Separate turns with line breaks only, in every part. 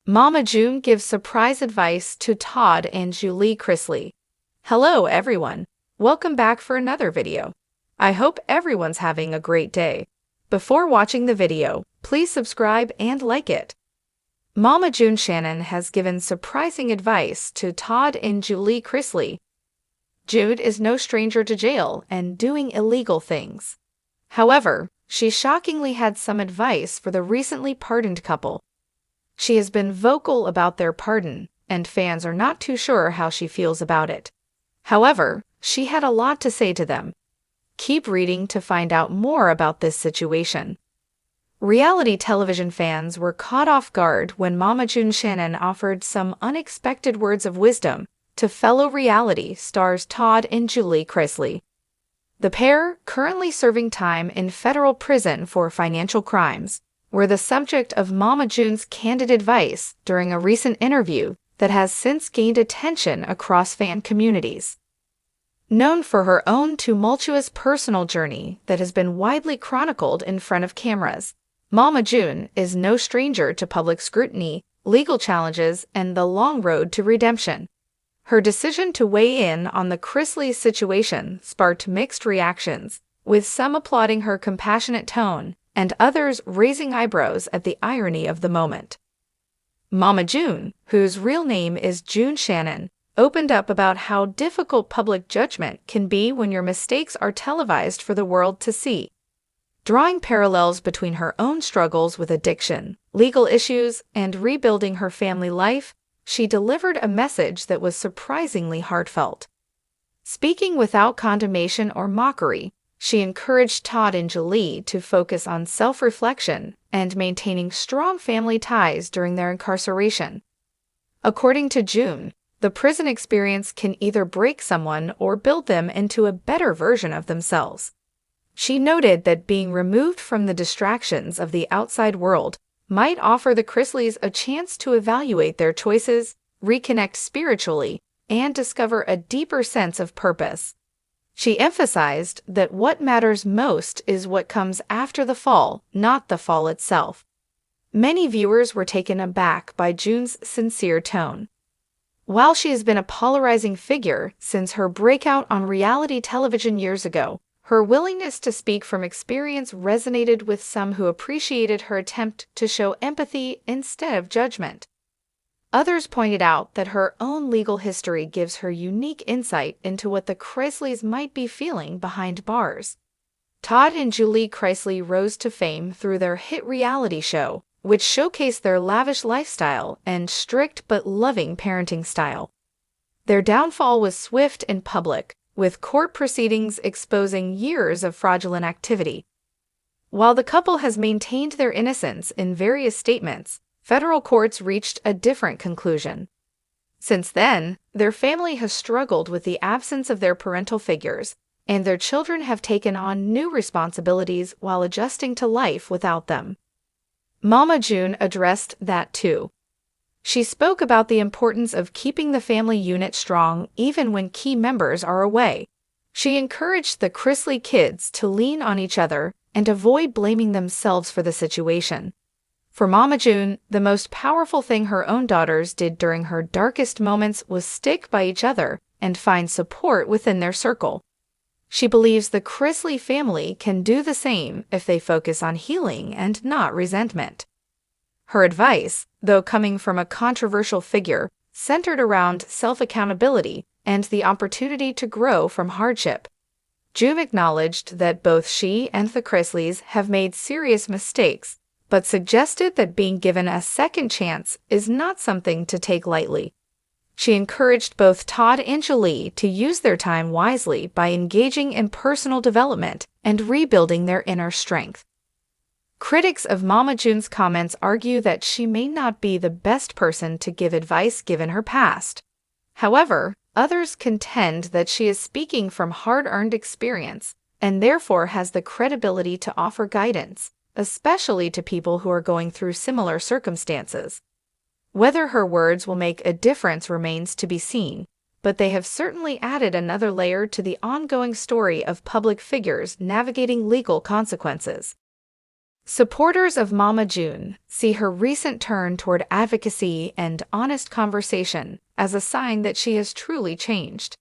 Mama June gives surprise advice to Todd and Julie Chrisley. Hello everyone, welcome back for another video. I hope everyone's having a great day. Before watching the video, please subscribe and like it. Mama June Shannon has given surprising advice to Todd and Julie Chrisley. Jude is no stranger to jail and doing illegal things. However, she shockingly had some advice for the recently pardoned couple. She has been vocal about their pardon, and fans are not too sure how she feels about it. However, she had a lot to say to them. Keep reading to find out more about this situation. Reality television fans were caught off guard when Mama June Shannon offered some unexpected words of wisdom to fellow reality stars Todd and Julie Chrisley. The pair, currently serving time in federal prison for financial crimes, were the subject of Mama June's candid advice during a recent interview that has since gained attention across fan communities. Known for her own tumultuous personal journey that has been widely chronicled in front of cameras, Mama June is no stranger to public scrutiny, legal challenges, and the long road to redemption. Her decision to weigh in on the Chrisley situation sparked mixed reactions, with some applauding her compassionate tone and others raising eyebrows at the irony of the moment. Mama June, whose real name is June Shannon, opened up about how difficult public judgment can be when your mistakes are televised for the world to see. Drawing parallels between her own struggles with addiction, legal issues, and rebuilding her family life, she delivered a message that was surprisingly heartfelt. Speaking without condemnation or mockery, she encouraged Todd and Julie to focus on self-reflection and maintaining strong family ties during their incarceration. According to June, the prison experience can either break someone or build them into a better version of themselves. She noted that being removed from the distractions of the outside world might offer the Chrisleys a chance to evaluate their choices, reconnect spiritually, and discover a deeper sense of purpose. She emphasized that what matters most is what comes after the fall, not the fall itself. Many viewers were taken aback by June's sincere tone. While she has been a polarizing figure since her breakout on reality television years ago, her willingness to speak from experience resonated with some who appreciated her attempt to show empathy instead of judgment. Others pointed out that her own legal history gives her unique insight into what the Chrisleys might be feeling behind bars. Todd and Julie Chrisley rose to fame through their hit reality show, which showcased their lavish lifestyle and strict but loving parenting style. Their downfall was swift and public, with court proceedings exposing years of fraudulent activity. While the couple has maintained their innocence in various statements, federal courts reached a different conclusion. Since then, their family has struggled with the absence of their parental figures, and their children have taken on new responsibilities while adjusting to life without them. Mama June addressed that too. She spoke about the importance of keeping the family unit strong even when key members are away. She encouraged the Chrisley kids to lean on each other and avoid blaming themselves for the situation. For Mama June, the most powerful thing her own daughters did during her darkest moments was stick by each other and find support within their circle. She believes the Chrisley family can do the same if they focus on healing and not resentment. Her advice, though coming from a controversial figure, centered around self-accountability and the opportunity to grow from hardship. June acknowledged that both she and the Chrisleys have made serious mistakes, but suggested that being given a second chance is not something to take lightly. She encouraged both Todd and Julie to use their time wisely by engaging in personal development and rebuilding their inner strength. Critics of Mama June's comments argue that she may not be the best person to give advice given her past. However, others contend that she is speaking from hard-earned experience and therefore has the credibility to offer guidance, especially to people who are going through similar circumstances. Whether her words will make a difference remains to be seen, but they have certainly added another layer to the ongoing story of public figures navigating legal consequences. Supporters of Mama June see her recent turn toward advocacy and honest conversation as a sign that she has truly changed.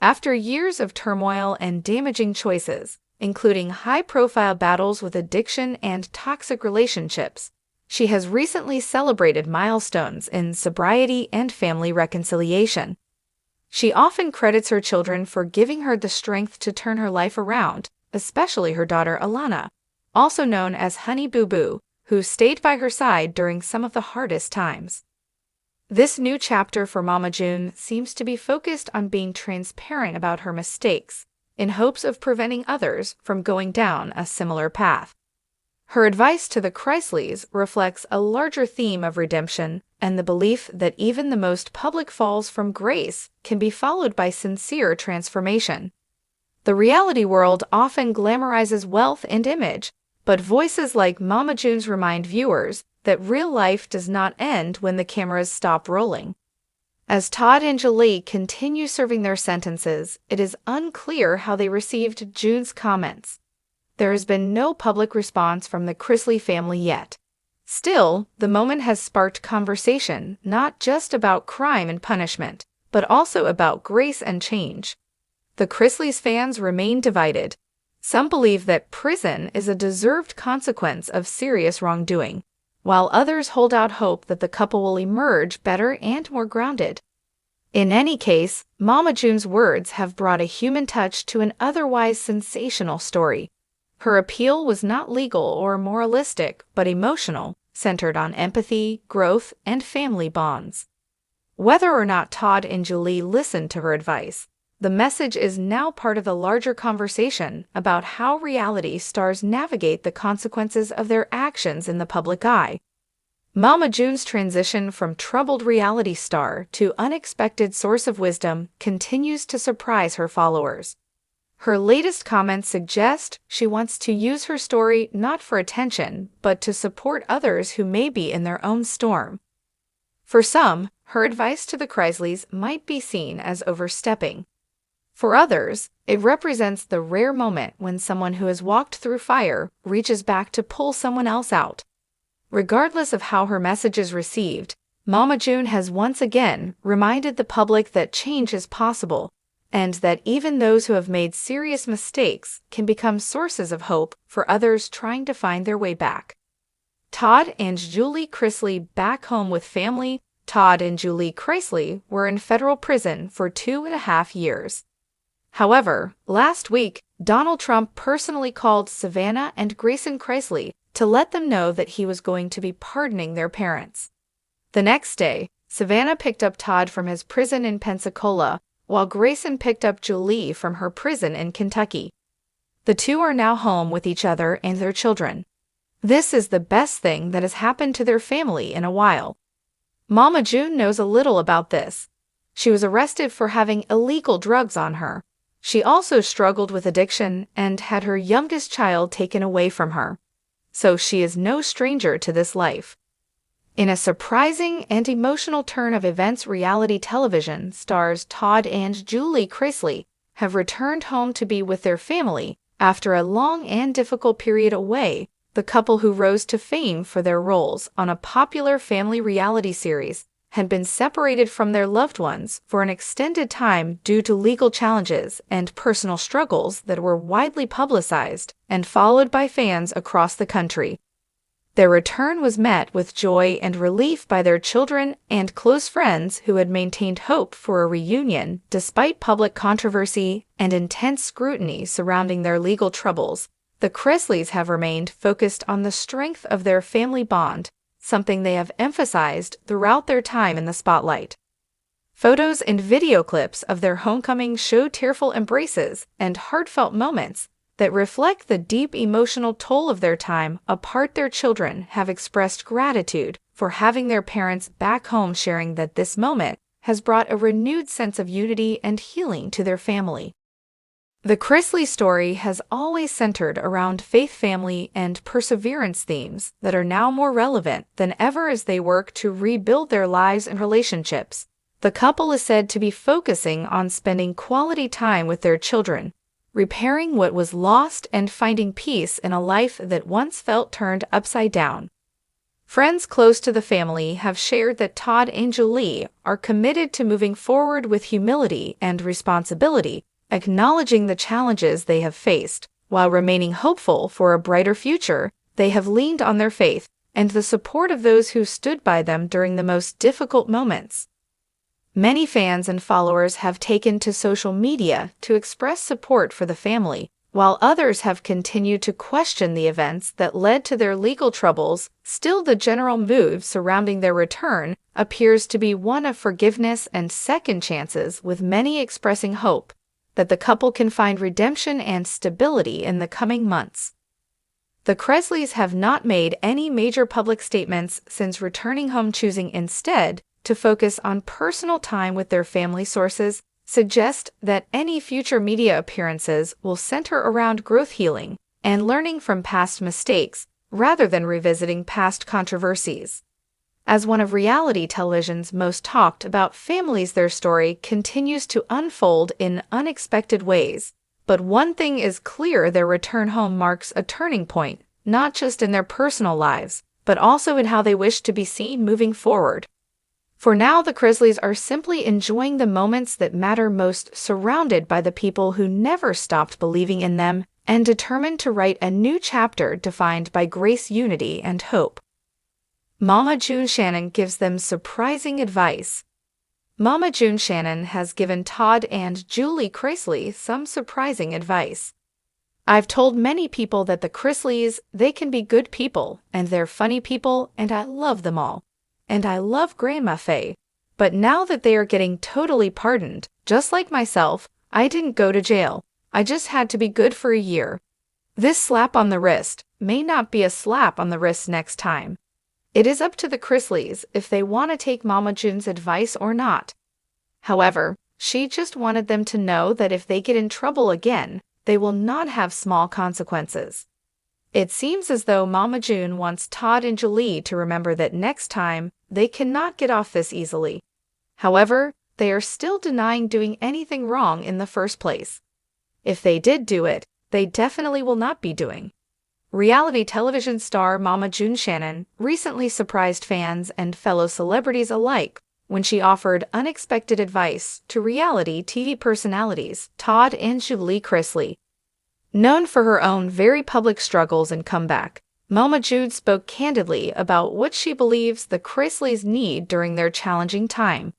After years of turmoil and damaging choices, including high-profile battles with addiction and toxic relationships, she has recently celebrated milestones in sobriety and family reconciliation. She often credits her children for giving her the strength to turn her life around, especially her daughter Alana, also known as Honey Boo Boo, who stayed by her side during some of the hardest times. This new chapter for Mama June seems to be focused on being transparent about her mistakes, in hopes of preventing others from going down a similar path. Her advice to the Chrisleys reflects a larger theme of redemption and the belief that even the most public falls from grace can be followed by sincere transformation. The reality world often glamorizes wealth and image, but voices like Mama June's remind viewers that real life does not end when the cameras stop rolling. As Todd and Julie continue serving their sentences, it is unclear how they received June's comments. There has been no public response from the Chrisley family yet. Still, the moment has sparked conversation not just about crime and punishment, but also about grace and change. The Chrisleys' fans remain divided. Some believe that prison is a deserved consequence of serious wrongdoing, while others hold out hope that the couple will emerge better and more grounded. In any case, Mama June's words have brought a human touch to an otherwise sensational story. Her appeal was not legal or moralistic, but emotional, centered on empathy, growth, and family bonds. Whether or not Todd and Julie listened to her advice, the message is now part of the larger conversation about how reality stars navigate the consequences of their actions in the public eye. Mama June's transition from troubled reality star to unexpected source of wisdom continues to surprise her followers. Her latest comments suggest she wants to use her story not for attention, but to support others who may be in their own storm. For some, her advice to the Chrisleys might be seen as overstepping. For others, it represents the rare moment when someone who has walked through fire reaches back to pull someone else out. Regardless of how her message is received, Mama June has once again reminded the public that change is possible, and that even those who have made serious mistakes can become sources of hope for others trying to find their way back. Todd and Julie Chrisley back home with family. Todd and Julie Chrisley were in federal prison for 2.5 years. However, last week, Donald Trump personally called Savannah and Grayson Chrisley to let them know that he was going to be pardoning their parents. The next day, Savannah picked up Todd from his prison in Pensacola, while Grayson picked up Julie from her prison in Kentucky. The two are now home with each other and their children. This is the best thing that has happened to their family in a while. Mama June knows a little about this. She was arrested for having illegal drugs on her. She also struggled with addiction and had her youngest child taken away from her. So she is no stranger to this life. In a surprising and emotional turn of events, reality television stars Todd and Julie Chrisley have returned home to be with their family after a long and difficult period away. The couple, who rose to fame for their roles on a popular family reality series, had been separated from their loved ones for an extended time due to legal challenges and personal struggles that were widely publicized and followed by fans across the country. Their return was met with joy and relief by their children and close friends, who had maintained hope for a reunion despite public controversy and intense scrutiny surrounding their legal troubles. The Chrisleys have remained focused on the strength of their family bond, something they have emphasized throughout their time in the spotlight. Photos and video clips of their homecoming show tearful embraces and heartfelt moments that reflect the deep emotional toll of their time apart. Their children have expressed gratitude for having their parents back home, sharing that this moment has brought a renewed sense of unity and healing to their family. The Chrisley story has always centered around faith, family, and perseverance, themes that are now more relevant than ever as they work to rebuild their lives and relationships. The couple is said to be focusing on spending quality time with their children, repairing what was lost and finding peace in a life that once felt turned upside down. Friends close to the family have shared that Todd and Julie are committed to moving forward with humility and responsibility, acknowledging the challenges they have faced. While remaining hopeful for a brighter future, they have leaned on their faith and the support of those who stood by them during the most difficult moments. Many fans and followers have taken to social media to express support for the family, while others have continued to question the events that led to their legal troubles. Still, the general mood surrounding their return appears to be one of forgiveness and second chances, with many expressing hope that the couple can find redemption and stability in the coming months. The Chrisleys have not made any major public statements since returning home, choosing instead to focus on personal time with their family. Sources suggest that any future media appearances will center around growth, healing, and learning from past mistakes rather than revisiting past controversies. As one of reality television's most talked about families, their story continues to unfold in unexpected ways. But one thing is clear: their return home marks a turning point, not just in their personal lives, but also in how they wish to be seen moving forward. For now, the Chrisleys are simply enjoying the moments that matter most, surrounded by the people who never stopped believing in them, and determined to write a new chapter defined by grace, unity, and hope. Mama June Shannon gives them surprising advice. Mama June Shannon has given Todd and Julie Chrisley some surprising advice. I've told many people that the Chrisleys, they can be good people, and they're funny people, and I love them all. And I love Grandma Faye. But now that they are getting totally pardoned, just like myself, I didn't go to jail. I just had to be good for a year. This slap on the wrist may not be a slap on the wrist next time. It is up to the Chrisleys if they want to take Mama June's advice or not. However, she just wanted them to know that if they get in trouble again, they will not have small consequences. It seems as though Mama June wants Todd and Julie to remember that next time, they cannot get off this easily. However, they are still denying doing anything wrong in the first place. If they did do it, they definitely will not be doing. Reality television star Mama June Shannon recently surprised fans and fellow celebrities alike when she offered unexpected advice to reality TV personalities Todd and Julie Chrisley. Known for her own very public struggles and comeback, Mama June spoke candidly about what she believes the Chrisleys need during their challenging time.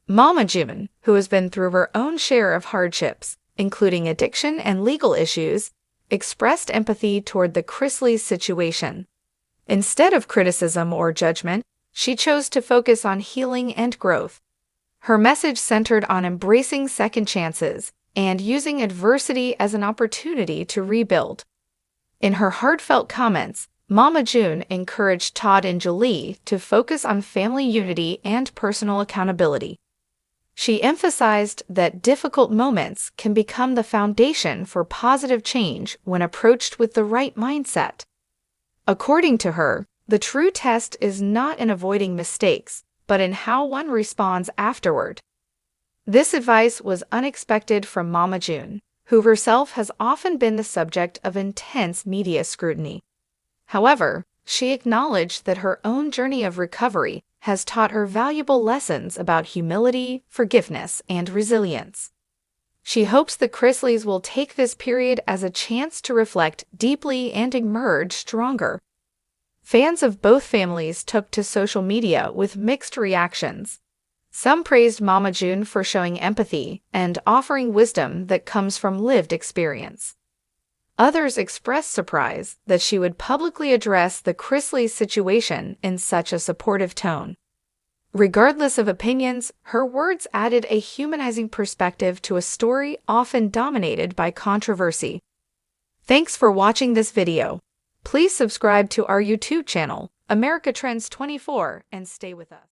Mama June, who has been through her own share of hardships, including addiction and legal issues, expressed empathy toward the Chrisleys' situation. Instead of criticism or judgment, she chose to focus on healing and growth. Her message centered on embracing second chances and using adversity as an opportunity to rebuild. In her heartfelt comments, Mama June encouraged Todd and Julie to focus on family unity and personal accountability. She emphasized that difficult moments can become the foundation for positive change when approached with the right mindset. According to her, the true test is not in avoiding mistakes, but in how one responds afterward. This advice was unexpected from Mama June, who herself has often been the subject of intense media scrutiny. However, she acknowledged that her own journey of recovery has taught her valuable lessons about humility, forgiveness, and resilience. She hopes the Chrisleys will take this period as a chance to reflect deeply and emerge stronger. Fans of both families took to social media with mixed reactions. Some praised Mama June for showing empathy and offering wisdom that comes from lived experience. Others expressed surprise that she would publicly address the Chrisleys' situation in such a supportive tone. Regardless of opinions, her words added a humanizing perspective to a story often dominated by controversy. Thanks for watching this video. Please subscribe to our YouTube channel, America Trends 24, and stay with us.